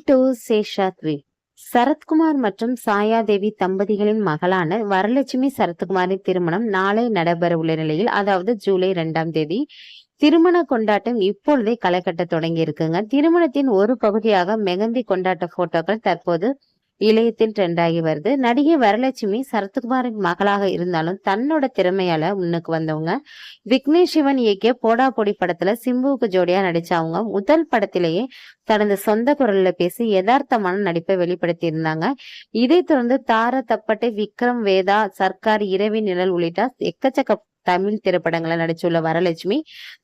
To Seshadri. Sarathkumar மற்றும் சாயாதேவி தம்பதிகளின் மகளான வரலட்சுமி சரத்குமாரின் திருமணம் நாளை நடைபெற உள்ள நிலையில், அதாவது ஜூலை 2ஆம் தேதி திருமண கொண்டாட்டம் இப்பொழுதே களை கட்ட தொடங்கி இருக்குங்க. திருமணத்தின் ஒரு பகுதியாக மெகந்தி கொண்டாட்ட போட்டோக்கள் தற்போது இளையத்தில் ட்ரெண்ட் ஆகி வருது. நடிகை வரலட்சுமி சரத்குமாரின் மகளாக இருந்தாலும் தன்னோட திறமையால முன்னுக்கு வந்தவங்க. விக்னேஷ் சிவன் இயக்கிய போடா பொடி படத்துல சிம்புவுக்கு ஜோடியா நடிச்சவங்க முதல் படத்திலேயே தனது சொந்த குரல்ல பேசி யதார்த்தமான நடிப்பை வெளிப்படுத்தி இருந்தாங்க. இதை தொடர்ந்து தார தப்பட்டை, விக்ரம் வேதா, சர்க்கார், இரவி நிழல் உள்ளிட்ட எக்கச்சக்க தமிழ் திரைப்படங்களை நடிச்சுள்ள வரலட்சுமி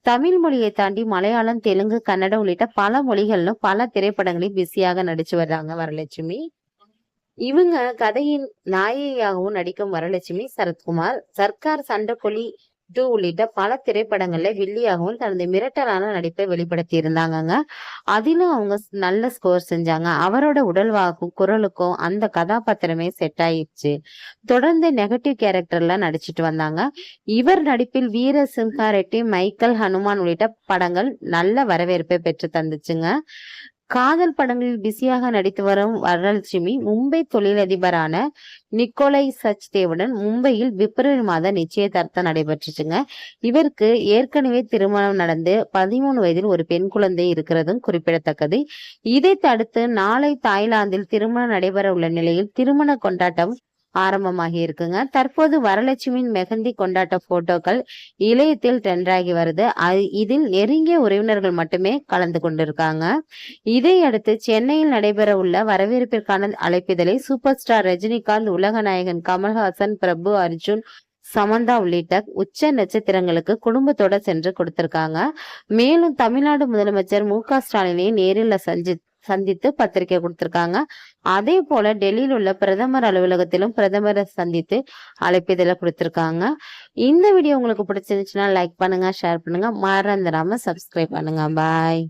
தமிழ் மொழியை தாண்டி மலையாளம், தெலுங்கு, கன்னடம் உள்ளிட்ட பல மொழிகளிலும் பல திரைப்படங்களில் பிஸியாக நடிச்சு வர்றாங்க வரலட்சுமி. இவங்க கதையின் நாயகியாகவும் நடிக்கும் வரலட்சுமி சரத்குமார் சர்க்கார், சண்டைக்கோழி 2 உள்ளிட்ட பல திரைப்படங்கள்ல வில்லியாகவும் தனது மிரட்டலான நடிப்பை வெளிப்படுத்தி இருந்தாங்க. அதிலும் அவங்க நல்ல ஸ்கோர் செஞ்சாங்க. அவரோட உடல்வாக்கும் குரலுக்கும் அந்த கதாபாத்திரமே செட் ஆயிடுச்சு. தொடர்ந்து நெகட்டிவ் கேரக்டர்ல நடிச்சிட்டு வந்தாங்க. இவர் நடிப்பில் வீர சிம்ஹா ரெட்டி, மைக்கேல், ஹனுமான் உள்ளிட்ட படங்கள் நல்ல வரவேற்பை பெற்று தந்துச்சுங்க. காதல் படங்களில் பிஸியாக நடித்து வரும் வரலட்சுமி மும்பை தொழிலதிபரான நிக்கோலை சச்தேவுடன் மும்பையில் பிப்ரவரி மாத நிச்சயதார்த்தம் நடைபெற்றுச்சுங்க. இவருக்கு ஏற்கனவே திருமணம் நடந்து 13 வயதில் ஒரு பெண் குழந்தை இருக்கிறதும் குறிப்பிடத்தக்கது. இதை தடுத்து நாளை தாய்லாந்தில் திருமணம் நடைபெற உள்ள நிலையில் திருமண கொண்டாட்டம் ஆரம்பமாகி இருக்குங்க. தற்போது வரலட்சுமியின் மெகந்தி கொண்டாட்ட போட்டோக்கள் இளையத்தில் ட்ரெண்ட் ஆகி வருது. இதில் நெருங்கிய உறவினர்கள் மட்டுமே கலந்து கொண்டிருக்காங்க. இதையடுத்து சென்னையில் நடைபெற உள்ள வரவேற்பிற்கான அழைப்பிதழை சூப்பர் ஸ்டார் ரஜினிகாந்த், உலக நாயகன் கமல்ஹாசன், பிரபு, அர்ஜுன், சமந்தா உள்ளிட்ட உச்ச நட்சத்திரங்களுக்கு குடும்பத்தோட சென்று கொடுத்திருக்காங்க. மேலும் தமிழ்நாடு முதலமைச்சர் மு.க. ஸ்டாலினை நேரில் சந்தித்து பத்திரிகை கொடுத்திருக்காங்க. அதே போல டெல்லியில் உள்ள பிரதமர் அலுவலகத்திலும் பிரதமரை சந்தித்து அழைப்பிதழ கொடுத்திருக்காங்க. இந்த வீடியோ உங்களுக்கு பிடிச்சிருந்துச்சுன்னா லைக் பண்ணுங்க, ஷேர் பண்ணுங்க, மறந்துடாம சப்ஸ்கிரைப் பண்ணுங்க. பாய்.